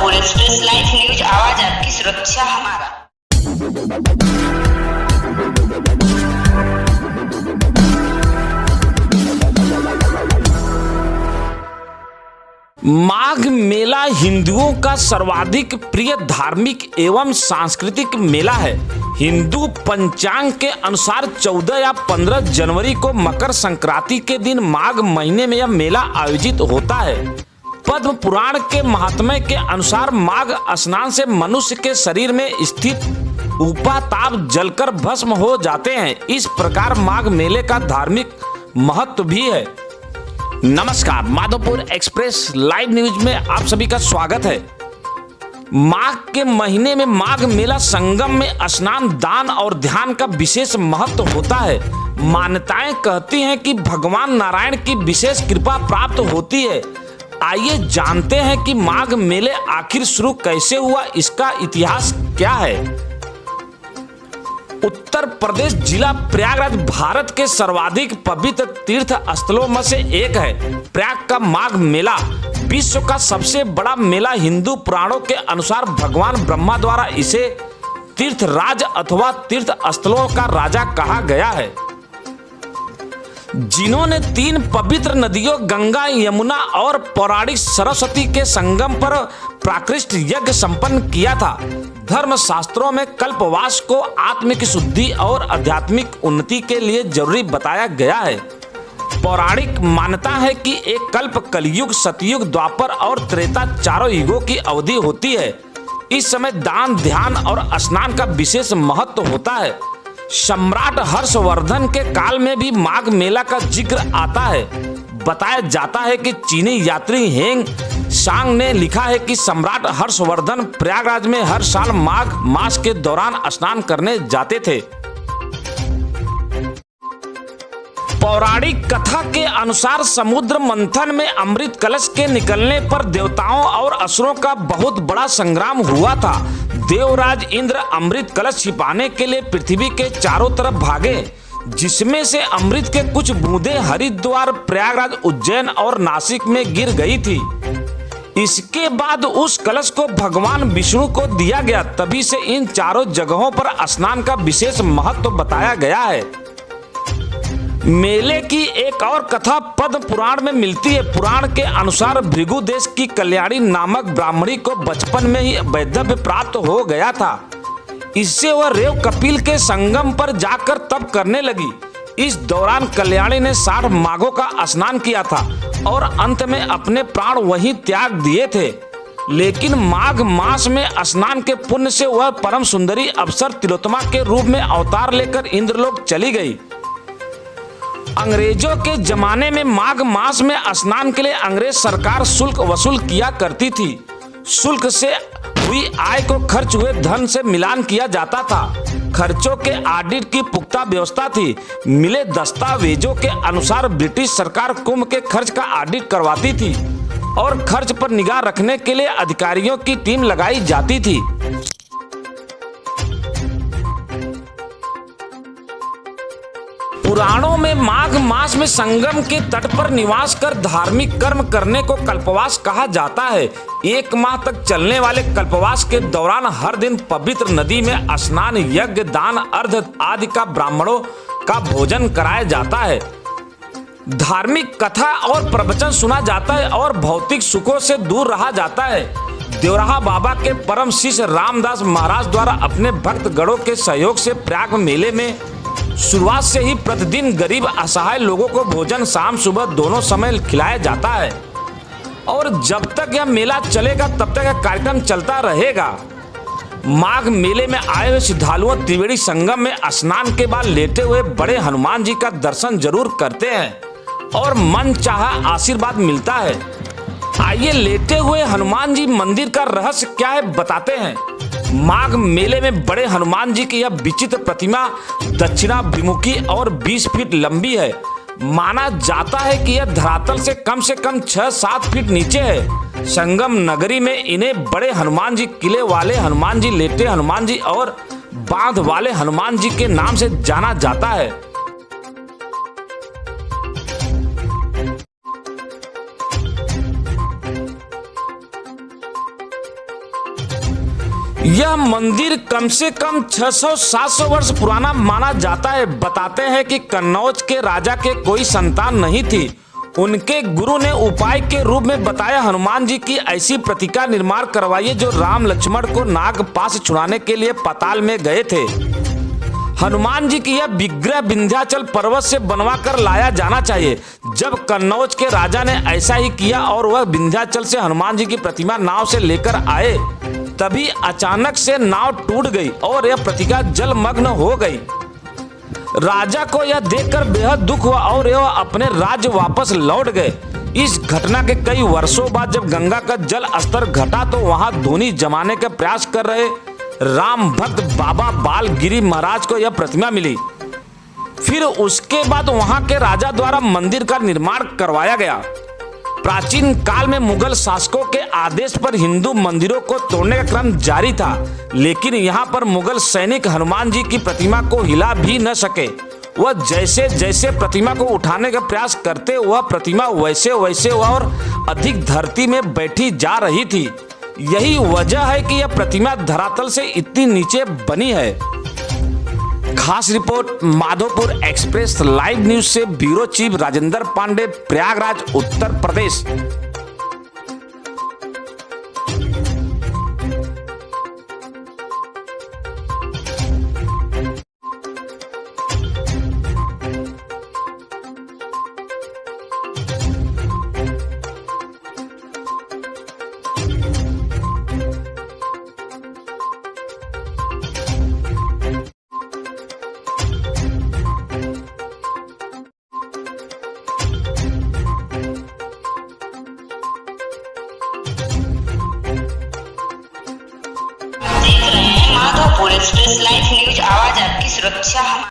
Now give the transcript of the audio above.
Madhopur express live news, आवाज आपकी, सुरक्षा हमारा। माघ मेला हिंदुओं का सर्वाधिक प्रिय धार्मिक एवं सांस्कृतिक मेला है। हिंदू पंचांग के अनुसार 14 या 15 जनवरी को मकर संक्रांति के दिन माघ महीने में यह मेला आयोजित होता है। पद्म पुराण के महात्म्य के अनुसार माघ स्नान से मनुष्य के शरीर में स्थित उपाताप जलकर भस्म हो जाते हैं। इस प्रकार माघ मेले का धार्मिक महत्व भी है। नमस्कार, माधोपुर एक्सप्रेस लाइव न्यूज में आप सभी का स्वागत है। माघ के महीने में माघ मेला संगम में स्नान, दान और ध्यान का विशेष महत्व होता है। मान्यताएं कहती हैं कि भगवान नारायण की विशेष कृपा प्राप्त होती है। आइए जानते हैं कि माघ मेले आखिर शुरू कैसे हुआ, इसका इतिहास क्या है। उत्तर प्रदेश जिला प्रयागराज भारत के सर्वाधिक पवित्र तीर्थ स्थलों में से एक है। प्रयाग का माघ मेला विश्व का सबसे बड़ा मेला हिंदू पुराणों के अनुसार भगवान ब्रह्मा द्वारा इसे तीर्थराज अथवा तीर्थ स्थलों का राजा कहा गया है, जिन्होंने 3 पवित्र नदियों गंगा, यमुना और पौराणिक सरस्वती के संगम पर प्राकृष्ट यज्ञ संपन्न किया था। धर्म शास्त्रों में कल्पवास को आत्मिक शुद्धि और आध्यात्मिक उन्नति के लिए जरूरी बताया गया है। पौराणिक मान्यता है कि एक कल्प कलयुग, सतयुग, द्वापर और त्रेता चारों युगों की अवधि होती है। इस समय दान, ध्यान और स्नान का विशेष महत्व होता है। सम्राट हर्षवर्धन के काल में भी माघ मेला का जिक्र आता है। बताया जाता है कि चीनी यात्री हेंग सांग ने लिखा है कि सम्राट हर्षवर्धन प्रयागराज में हर साल माघ मास के दौरान स्नान करने जाते थे। पौराणिक कथा के अनुसार समुद्र मंथन में अमृत कलश के निकलने पर देवताओं और असुरों का बहुत बड़ा संग्राम हुआ था। देवराज इंद्र अमृत कलश छिपाने के लिए पृथ्वी के चारों तरफ भागे, जिसमें से अमृत के कुछ बूंदें हरिद्वार, प्रयागराज, उज्जैन और नासिक में गिर गई थी। इसके बाद उस कलश को भगवान विष्णु को दिया गया। तभी से इन चारों जगहों पर स्नान का विशेष महत्व बताया गया है। मेले की एक और कथा पद्म पुराण में मिलती है। पुराण के अनुसार भृगु देश की कल्याणी नामक ब्राह्मणी को बचपन में ही वैधव्य प्राप्त हो गया था। इससे वह रेव कपिल के संगम पर जाकर तप करने लगी। इस दौरान कल्याणी ने 60 माघों का स्नान किया था और अंत में अपने प्राण वहीं त्याग दिए थे। लेकिन माघ मास में स्नान के पुण्य से वह परम सुंदरी अप्सर तिलोत्तमा के रूप में अवतार लेकर इंद्रलोक चली गई। अंग्रेजों के जमाने में माघ मास में स्नान के लिए अंग्रेज सरकार शुल्क वसूल किया करती थी। शुल्क से हुई आय को खर्च हुए धन से मिलान किया जाता था। खर्चों के ऑडिट की पुख्ता व्यवस्था थी। मिले दस्तावेजों के अनुसार ब्रिटिश सरकार कुंभ के खर्च का ऑडिट करवाती थी और खर्च पर निगाह रखने के लिए अधिकारियों की टीम लगाई जाती थी। पुराणों में माघ मास में संगम के तट पर निवास कर धार्मिक कर्म करने को कल्पवास कहा जाता है। 1 माह तक चलने वाले कल्पवास के दौरान हर दिन पवित्र नदी में स्नान, यज्ञ, दान, अर्घ आदि का ब्राह्मणों का भोजन कराया जाता है। धार्मिक कथा और प्रवचन सुना जाता है और भौतिक सुखों से दूर रहा जाता है। देवराहा बाबा के परम शिष्य रामदास महाराज द्वारा अपने भक्त गणों के सहयोग से प्रयाग मेले में शुरुआत से ही प्रतिदिन गरीब असहाय लोगों को भोजन शाम सुबह दोनों समय खिलाया जाता है और जब तक यह मेला चलेगा तब तक यह कार्यक्रम चलता रहेगा। माघ मेले में आए हुए श्रद्धालुओं त्रिवेणी संगम में स्नान के बाद लेटे हुए बड़े हनुमान जी का दर्शन जरूर करते हैं और मन चाहा आशीर्वाद मिलता है। आइए लेटे हुए हनुमान जी मंदिर का रहस्य क्या है बताते हैं। माघ मेले में बड़े हनुमान जी की यह विचित्र प्रतिमा दक्षिणाभिमुखी और 20 फीट लंबी है। माना जाता है कि यह धरातल से कम 6-7 फीट नीचे है। संगम नगरी में इन्हें बड़े हनुमान जी, किले वाले हनुमान जी, लेटे हनुमान जी और बांध वाले हनुमान जी के नाम से जाना जाता है। यह मंदिर कम से कम 600-700 वर्ष पुराना माना जाता है। बताते हैं कि कन्नौज के राजा के कोई संतान नहीं थी। उनके गुरु ने उपाय के रूप में बताया हनुमान जी की ऐसी प्रतिका निर्माण करवाइए जो राम लक्ष्मण को नागपाश छुड़ाने के लिए पाताल में गए थे। हनुमान जी की यह विग्रह विंध्याचल पर्वत से बनवा कर लाया जाना चाहिए। जब कन्नौज के राजा ने ऐसा ही किया और वह विंध्याचल से हनुमान जी की प्रतिमा नाव से लेकर आए, तभी अचानक से नाव टूट गई और यह प्रतिमा जलमग्न हो गई। राजा को यह देखकर बेहद दुख हुआ और वह अपने राज्य वापस लौट गए। इस घटना के कई वर्षों बाद जब गंगा का जल स्तर घटा तो वहां धूनी जमाने का प्रयास कर रहे राम भक्त बाबा बालगिरी महाराज को यह प्रतिमा मिली। फिर उसके बाद वहां के राजा द्वारा मंदिर का निर्माण करवाया गया। प्राचीन काल में मुगल शासकों के आदेश पर हिंदू मंदिरों को तोड़ने का क्रम जारी था, लेकिन यहाँ पर मुगल सैनिक हनुमान जी की प्रतिमा को हिला भी न सके। वह जैसे जैसे प्रतिमा को उठाने का प्रयास करते वह प्रतिमा वैसे वैसे और अधिक धरती में बैठी जा रही थी। यही वजह है कि यह प्रतिमा धरातल से इतनी नीचे बनी है। खास report Madhopur express live news से ब्यूरो चीफ राजेंद्र पांडे, प्रयागराज, उत्तर प्रदेश। देख रहे हैं माधोपुर एक्सप्रेस लाइव न्यूज, आवाज आपकी सुरक्षा।